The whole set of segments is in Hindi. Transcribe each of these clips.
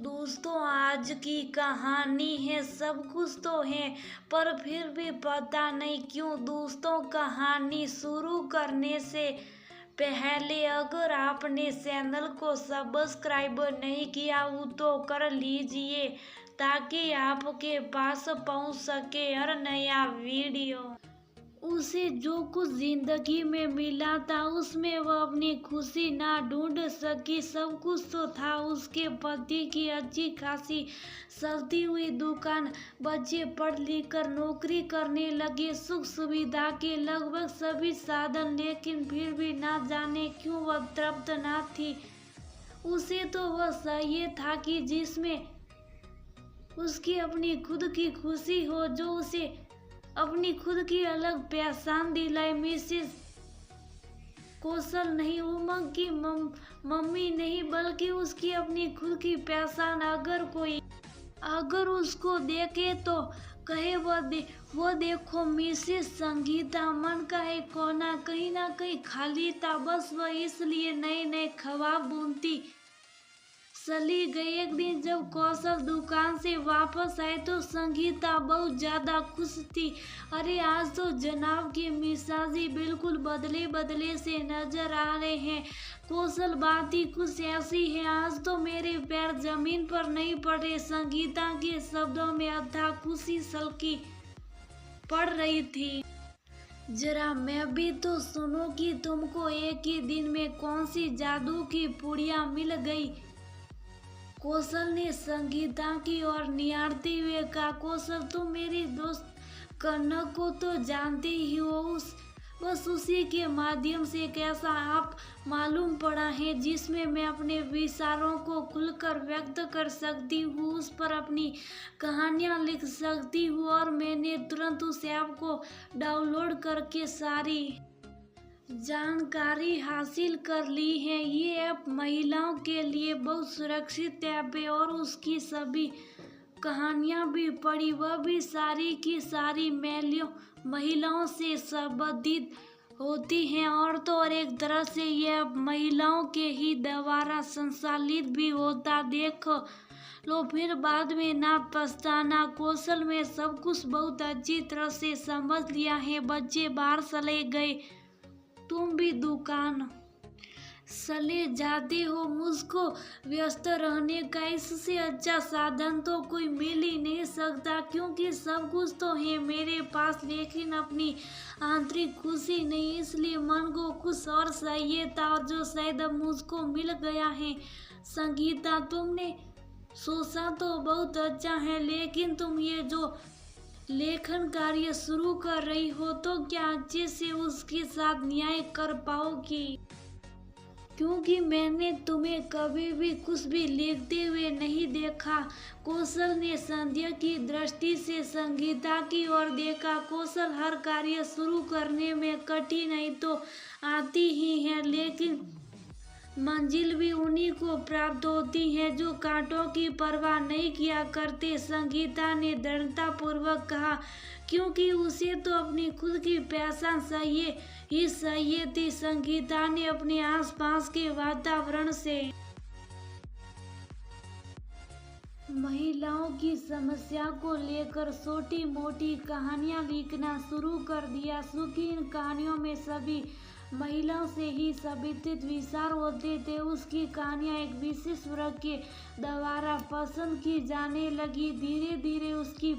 दोस्तों आज की कहानी है, सब कुछ तो है पर फिर भी पता नहीं क्यों दोस्तों कहानी शुरू करने से पहले अगर आपने चैनल को सब्सक्राइब नहीं किया हो तो कर लीजिए ताकि आपके पास पहुंच सके हर नया वीडियो। उसे जो कुछ जिंदगी में मिला था उसमें वह अपनी खुशी ना ढूंढ सकी। सब कुछ तो था, उसके पति की अच्छी खासी चलती हुई दुकान, बच्चे पढ़ लिख कर नौकरी करने लगे, सुख सुविधा के लगभग सभी साधन, लेकिन फिर भी ना जाने क्यों वह तृप्त ना थी। उसे तो वह चाहिए था कि जिसमें उसकी अपनी खुद की खुशी हो, जो उसे अपनी खुद की अलग पहचान दिलाए। मिसेस कौशल नहीं, उमंग की मम्मी नहीं, बल्कि उसकी अपनी खुद की पहचान। अगर उसको देखे तो कहे वो देखो मिसेस संगीता। मन का एक कोना कहीं ना कहीं खाली था, बस वह इसलिए नए नए ख्वाब बुनती चली गई। एक दिन जब कौशल दुकान से वापस आए तो संगीता बहुत ज्यादा खुश थी। अरे आज तो जनाब के मिजाजी बिल्कुल बदले बदले से नजर आ रहे हैं। कौशल बात ही कुछ ऐसी है, आज तो मेरे पैर जमीन पर नहीं पड़े। संगीता के शब्दों में अथाह खुशी छलकी पड़ रही थी। जरा मैं भी तो सुनो कि तुमको एक ही दिन में कौन सी जादू की पुड़िया मिल गई। कौशल ने संगीता की ओर निहारते हुए कहा, कौशल तुम मेरी दोस्त कनक को तो जानते ही हो, बस उसी के माध्यम से एक ऐसा आप मालूम पड़ा है जिसमें मैं अपने विचारों को खुलकर व्यक्त कर सकती हूँ, उस पर अपनी कहानियाँ लिख सकती हूँ। और मैंने तुरंत उस ऐप को डाउनलोड करके सारी जानकारी हासिल कर ली है। ये ऐप महिलाओं के लिए बहुत सुरक्षित ऐप है और उसकी सभी कहानियाँ भी पढ़ी, वह भी सारी की सारी महिलाओं से संबंधित होती हैं। और तो और एक तरह से यह महिलाओं के ही द्वारा संचालित भी होता। देख लो फिर बाद में ना पछताना। कौशल में सब कुछ बहुत अच्छी तरह से समझ लिया है। बच्चे बाहर चले गए, तुम भी दुकान चले जाते हो। मुझको व्यस्त रहने का इससे अच्छा साधन तो कोई मिल ही नहीं सकता, क्योंकि सब कुछ तो है मेरे पास, लेकिन अपनी आंतरिक खुशी नहीं। इसलिए मन को कुछ और चाहिए था, और जो शायद अब मुझको मिल गया है। संगीता तुमने सोचा तो बहुत अच्छा है, लेकिन तुम ये जो लेखन कार्य शुरू कर रही हो तो क्या अच्छे से उसके साथ न्याय कर पाओगी? क्योंकि मैंने तुम्हें कभी भी कुछ भी लिखते हुए नहीं देखा। कौशल ने संध्या की दृष्टि से संगीता की ओर देखा। कौशल हर कार्य शुरू करने में कठिनाई तो आती ही है, लेकिन मंजिल भी उन्हीं को प्राप्त होती है जो कांटों की परवाह नहीं किया करते। संगीता ने दृढ़ता पूर्वक कहा, क्योंकि उसे तो अपनी खुद की पहचान चाहिए थी। संगीता ने अपने आसपास के वातावरण से महिलाओं की समस्या को लेकर छोटी मोटी कहानियां लिखना शुरू कर दिया। क्योंकि इन कहानियों में सभी महिलाओं से ही संबंधित विचार होते थे। उसकी कहानियां एक विशेष वर्ग के द्वारा पसंद की जाने लगी। धीरे धीरे उसकी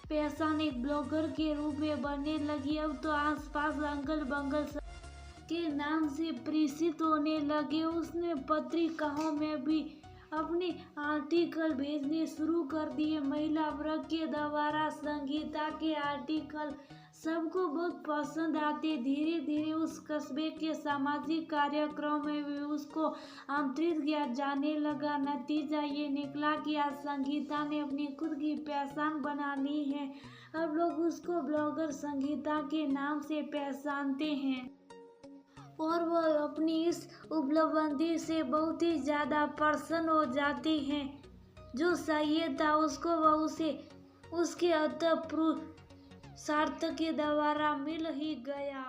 पहचान एक ब्लॉगर के रूप में बनने लगी। अब तो आसपास अंगल बंगल के नाम से परिचित होने लगे। उसने पत्रिकाओं में भी अपने आर्टिकल भेजने शुरू कर दिए। महिला वर्ग के द्वारा संगीता के आर्टिकल सबको बहुत पसंद आते। धीरे धीरे उस कस्बे के सामाजिक कार्यक्रम में भी उसको आमंत्रित किया जाने लगा। नतीजा ये निकला कि आज संगीता ने अपनी खुद की पहचान बना ली है। अब लोग उसको ब्लॉगर संगीता के नाम से पहचानते हैं, और वह अपनी इस उपलब्धि से बहुत ही ज्यादा प्रसन्न हो जाती हैं। जो चाहिए था उसको वह उसे उसके अंतःपुरुषार्थ के द्वारा मिल ही गया।